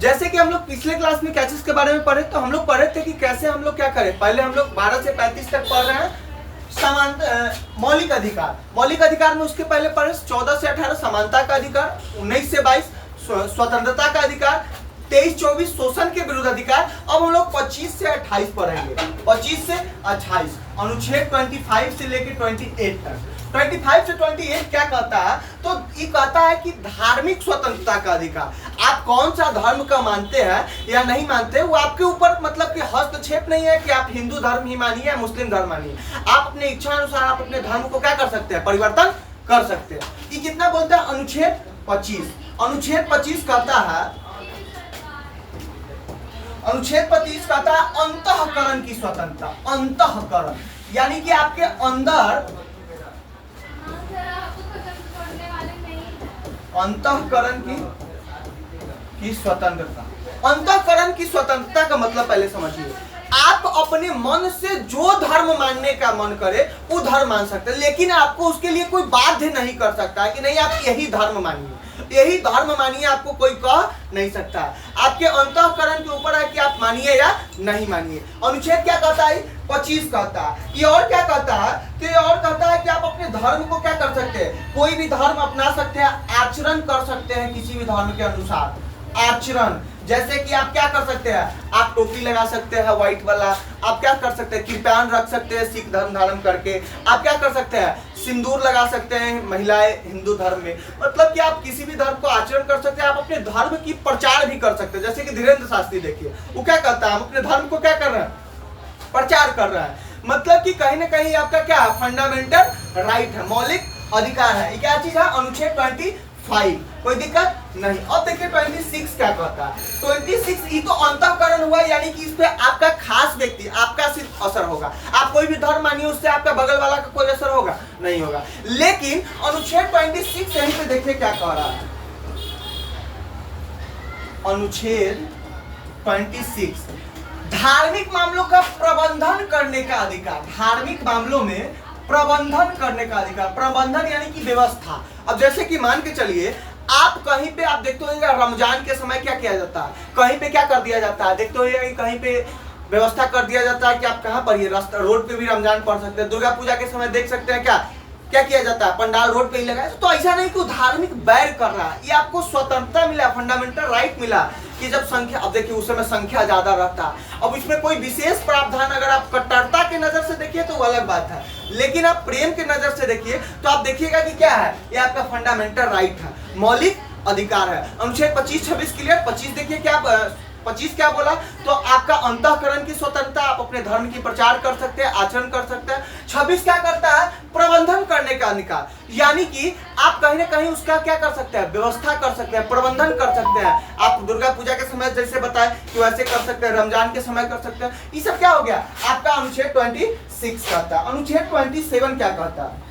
जैसे कि हम लोग पिछले क्लास में क्या चीज के बारे में पढ़े, तो हम लोग पढ़े थे कि कैसे हम लोग क्या करें। पहले हम लोग 12 से 35 तक पढ़ रहे हैं मौलिक अधिकार। मौलिक अधिकार में उसके पहले पढ़े 14 से 18 समानता का अधिकार, 19 से 22 स्वतंत्रता का अधिकार, 23-24 शोषण के विरुद्ध अधिकार। अब हम लोग 25 से 28 पढ़ेंगे, 25 से 28 अनुच्छेद 25 से लेकर 28 तक। 25 से 28 क्या कहता है, तो ये कहता है कि धार्मिक स्वतंत्रता का अधिकार। आप कौन सा धर्म का मानते हैं या नहीं मानते, वो आपके ऊपर मतलब कि हस्तक्षेप नहीं है कि आप हिंदू धर्म ही मानिए या मुस्लिम धर्म मानिए। आप अपने इच्छा अनुसार आप अपने धर्म को क्या कर सकते हैं, परिवर्तन कर सकते हैं। ये कितना बोलता है, अनुच्छेद 25। अनुच्छेद 25 कहता है, अनुच्छेद 25 कहता है अंतःकरण की स्वतंत्रता। अंतःकरण यानी कि आपके अंदर अंतःकरण की स्वतंत्रता। अंतःकरण की स्वतंत्रता का मतलब पहले समझिए। आप अपने मन से जो धर्म मानने का मन करे वो धर्म मान सकते हैं, लेकिन आपको उसके लिए कोई बाध्य नहीं कर सकता है कि नहीं आप यही धर्म मानिए, यही धर्म मानिए, आपको कोई कह नहीं सकता। आपके अंतःकरण के ऊपर है कि आप मानिए या नहीं मानिए। अनुच्छेद क्या कहता है, 25 कहता है। ये और क्या कहता है, तो ये और कहता है कि आप अपने धर्म को क्या कर सकते हैं, कोई भी धर्म अपना सकते हैं, आचरण कर सकते हैं किसी भी धर्म के अनुसार। आचरण जैसे कि आप क्या कर सकते हैं, आप टोपी लगा सकते हैं व्हाइट वाला, आप क्या कर सकते हैं, कृपान रख सकते हैं सिख धर्म धारण करके, आप क्या कर सकते हैं, सिंदूर लगा सकते हैं महिलाएं हिंदू धर्म में। मतलब कि आप किसी भी धर्म को आचरण कर सकते हैं, आप अपने धर्म की प्रचार भी कर सकते हैं। जैसे कि धीरेन्द्र शास्त्री देखिए, वो क्या कहता है, हम अपने धर्म को क्या कर रहे हैं, प्रचार कर रहा है। मतलब कि कहीं ना कहीं आपका क्या है, फंडामेंटल राइट है, मौलिक अधिकार है। ये क्या चीज है, अनुच्छेद 25, कोई दिक्कत नहीं। अब देखिए 26 क्या कहता है। 26 ये तो अंतःकरण हुआ, यानी कि इस पे आपका खास व्यक्ति, आपका सिर्फ असर होगा। आप कोई भी धर्म मानिए, उससे आपका बगल वाला का कोई असर होगा नहीं होगा। लेकिन अनुच्छेद 26 यहीं पे देखिए क्या कह रहा है। अनुच्छेद 26 धार्मिक मामलों का प्रबंधन करने का अधिकार। धार्मिक मामलों में प्रबंधन करने का अधिकार। प्रबंधन यानी कि व्यवस्था। अब जैसे कि मान के चलिए, आप कहीं पे आप देखते होंगे रमजान के समय क्या किया जाता है, कहीं पे क्या कर दिया जाता है, देखते होंगे कि कहीं पे व्यवस्था कर दिया जाता है कि आप कहाँ पढ़िए, रास्ता रोड पे भी रमजान पढ़ सकते हैं। दुर्गा पूजा के समय देख सकते हैं क्या क्या किया जाता है, पंडाल रोड पे ही लगाया। तो ऐसा नहीं कि धार्मिक बैर कर रहा है, ये आपको स्वतंत्रता मिला, फंडामेंटल राइट मिला कि जब संख्या, अब देखिए उस समय संख्या ज्यादा रहता है। अब इसमें कोई विशेष प्रावधान अगर आप कट्टरता के नजर से देखिए तो वो अलग बात है, लेकिन आप प्रेम के नजर से देखिए तो आप देखिएगा कि क्या है, ये आपका फंडामेंटल राइट है, मौलिक अधिकार है। अनुच्छेद 25-26 क्लियर। 25 देखिए क्या 25 क्या बोला, तो आपका अंतःकरण की स्वतंत्रता, आप अपने धर्म की प्रचार कर सकते हैं, आचरण कर सकते हैं। 26 क्या करता है, प्रबंधन करने का अधिकार, यानी कि आप कहीं ना कहीं उसका क्या कर सकते हैं, व्यवस्था कर सकते हैं, प्रबंधन कर सकते हैं। आप दुर्गा पूजा के समय जैसे बताए कि वैसे कर सकते हैं, रमजान के समय कर सकते हैं। ये सब क्या हो गया, आपका अनुच्छेद 26 कहता है। अनुच्छेद 27 क्या कहता है,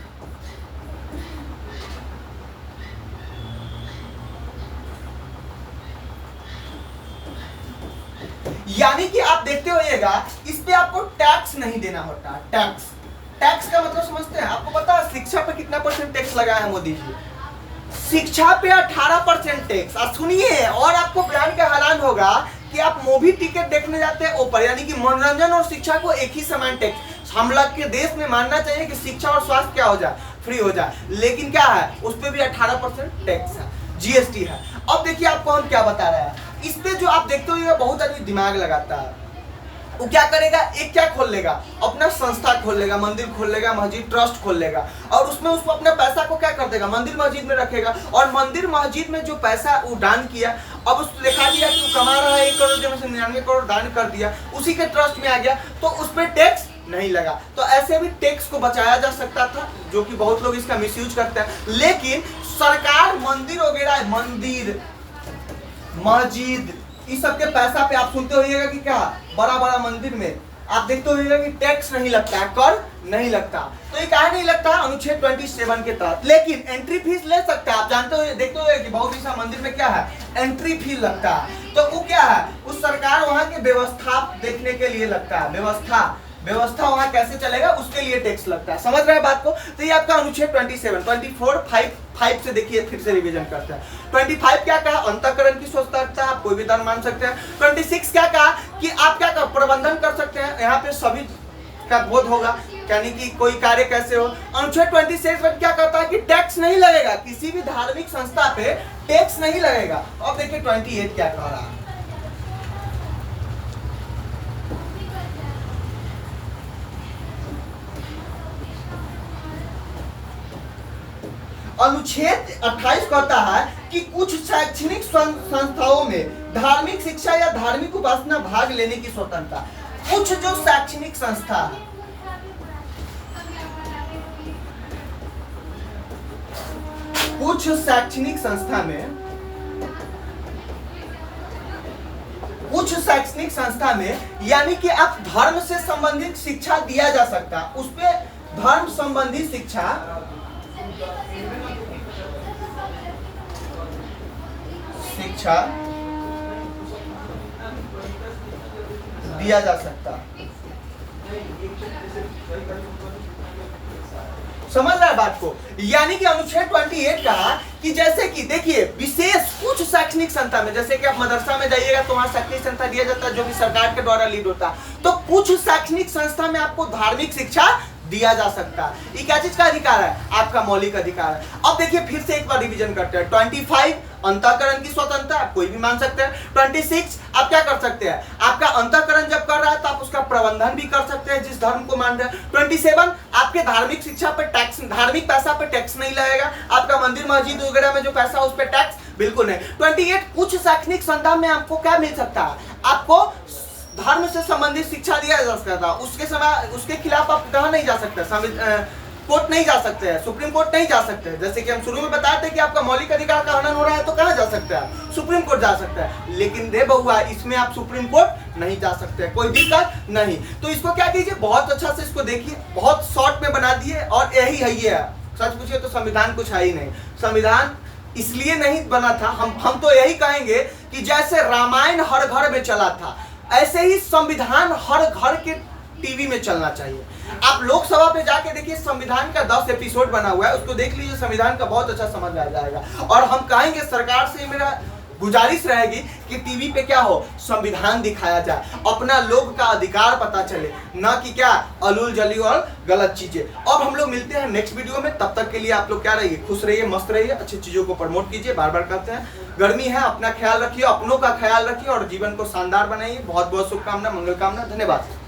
यानी कि आप देखते होइएगा इस पे आपको टैक्स नहीं देना होता। टैक्स, टैक्स का मतलब समझते हैं, आपको पता है शिक्षा पे कितना % टैक्स लगाया है मोदी जी, शिक्षा पे 18% टैक्स। और सुनिए, और आपको जान के हैरान होगा कि आप मूवी टिकट देखने जाते हैं ऊपर, यानी कि मनोरंजन और शिक्षा को एक ही समान टैक्स। हम लोग के देश में मानना चाहिए कि शिक्षा और स्वास्थ्य क्या हो जाए, फ्री हो जाए, लेकिन क्या है, उस पर भी 18% टैक्स है, जीएसटी है। अब देखिए आपको हम क्या बता रहे हैं, इस पे जो आप देखते हो बहुत आदमी दिमाग लगाता है, वो क्या करेगा, एक क्या खोल लेगा, अपना संस्था खोल लेगा, मंदिर खोल लेगा, मस्जिद ट्रस्ट खोल लेगा, और उसमें उसको अपने पैसा को क्या कर देगा, मंदिर मस्जिद में रखेगा। और मंदिर मस्जिद में जो पैसा वो दान किया, अब उसको लिखा दिया कि वो कमा रहा है 1 करोड़ में से 99 करोड़ दान कर दिया, उसी के ट्रस्ट में आ गया, तो उस पर टैक्स नहीं लगा। तो ऐसे भी टैक्स को बचाया जा सकता था, जो कि बहुत लोग इसका मिसयूज करते हैं। लेकिन सरकार मंदिर वगैरह, मंदिर मस्जिद इस सब के पैसा पे आप सुनते होइएगा कि क्या बड़ा बड़ा मंदिर में आप देखते होइएगा कि टैक्स नहीं लगता है, कर नहीं लगता। तो ये काहे नहीं लगता, अनुच्छेद 27 के तहत। लेकिन एंट्री फीस ले सकता है, आप जानते हो, देखते हो कि बहुत सा मंदिर में क्या है, एंट्री फी लगता है। तो वो क्या है, उस सरकार वहां की व्यवस्था देखने के लिए लगता है, व्यवस्था व्यवस्था वहां कैसे चलेगा उसके लिए टैक्स लगता है। समझ रहे हैं बात को? तो ये आपका अनुच्छेद 27, 24, 5 से देखिए, फिर से रिवीजन करते हैं। 25 क्या कहा? अंतःकरण की स्वतंत्रता, आप कोई भी धर्म मान सकते हैं। 26 क्या कहा कि आप क्या कर प्रबंधन कर सकते हैं, यहाँ पे सभी का बोध होगा, यानी कि कोई कार्य कैसे हो। अनुच्छेद 26 में क्या कहता है कि टैक्स नहीं लगेगा, किसी भी धार्मिक संस्था पे टैक्स नहीं लगेगा। अब देखिए 28 क्या कह रहा है। अनुच्छेद 28 कहता है कि कुछ शैक्षणिक संस्थाओं में धार्मिक शिक्षा या धार्मिक उपासना भाग लेने की स्वतंत्रता। कुछ जो शैक्षणिक संस्था है, कुछ शैक्षणिक संस्था में, कुछ शैक्षणिक संस्था में यानी कि आप धर्म से संबंधित शिक्षा दिया जा सकता, उस पे धर्म संबंधी शिक्षा दिया जा सकता। समझ रहा है बात को? यानी कि अनुच्छेद 28 कहा कि जैसे कि देखिए विशेष कुछ शैक्षणिक संस्था में, जैसे कि आप मदरसा में जाइएगा तो वहां शैक्षणिक संस्था दिया जाता है जो कि सरकार के द्वारा लीड होता है, तो कुछ शैक्षणिक संस्था में आपको धार्मिक शिक्षा दिया जा सकता है। ये क्या चीज का अधिकार है? आपका मौलिक अधिकार है। अब देखिए फिर से एक बार रिवीजन करते हैं। 25 अंतःकरण की स्वतंत्रता, आप कोई भी मान सकते हैं। 26 आप क्या कर सकते हैं, आपका अंतःकरण जब कर रहा है तो आप उसका प्रबंधन भी कर सकते हैं जिस धर्म को मान रहे हैं। 27 आपके धार्मिक शिक्षा पे टैक्स, धार्मिक पैसा पे टैक्स नहीं लगेगा, आपका मंदिर मस्जिद वगैरह में जो पैसा उस पर टैक्स बिल्कुल नहीं। 28 कुछ शैक्षणिक संस्था में आपको क्या मिल सकता है, आपको धर्म से संबंधित शिक्षा दिया जा सकता था। उसके समय उसके खिलाफ आप कहाँ नहीं जा सकते, कोर्ट नहीं जा सकते हैं, सुप्रीम कोर्ट नहीं जा सकते। जैसे कि हम शुरू में बताते हैं कि आपका मौलिक अधिकार का हनन हो रहा है तो कहाँ जा सकते हैं, सुप्रीम कोर्ट जा सकते हैं। लेकिन रे बहुआ इसमें आप सुप्रीम कोर्ट नहीं जा सकते, कोई दिक्कत नहीं। तो इसको क्या कीजिए, बहुत अच्छा से इसको देखिए, बहुत शॉर्ट में बना दिए। और यही है, ये है सच पूछिए तो संविधान कुछ है ही नहीं। संविधान इसलिए नहीं बना था, हम तो यही कहेंगे कि जैसे रामायण हर घर में चला था ऐसे ही संविधान हर घर के टीवी में चलना चाहिए। आप लोकसभा पे जाके देखिए, संविधान का 10 एपिसोड बना हुआ है, उसको देख लीजिए, संविधान का बहुत अच्छा समझ में आ जाएगा। और हम कहेंगे सरकार से मेरा गुजारिश रहेगी कि टीवी पे क्या हो, संविधान दिखाया जाए, अपना लोग का अधिकार पता चले, ना कि क्या अलूल जली और गलत चीजें। अब हम लोग मिलते हैं नेक्स्ट वीडियो में, तब तक के लिए आप लोग क्या रहिए, खुश रहिए, मस्त रहिए, अच्छी चीजों को प्रमोट कीजिए। बार बार कहते हैं गर्मी है, अपना ख्याल रखिए, अपनों का ख्याल रखिए और जीवन को शानदार बनाइए। बहुत बहुत शुभकामना, मंगल कामना, धन्यवाद।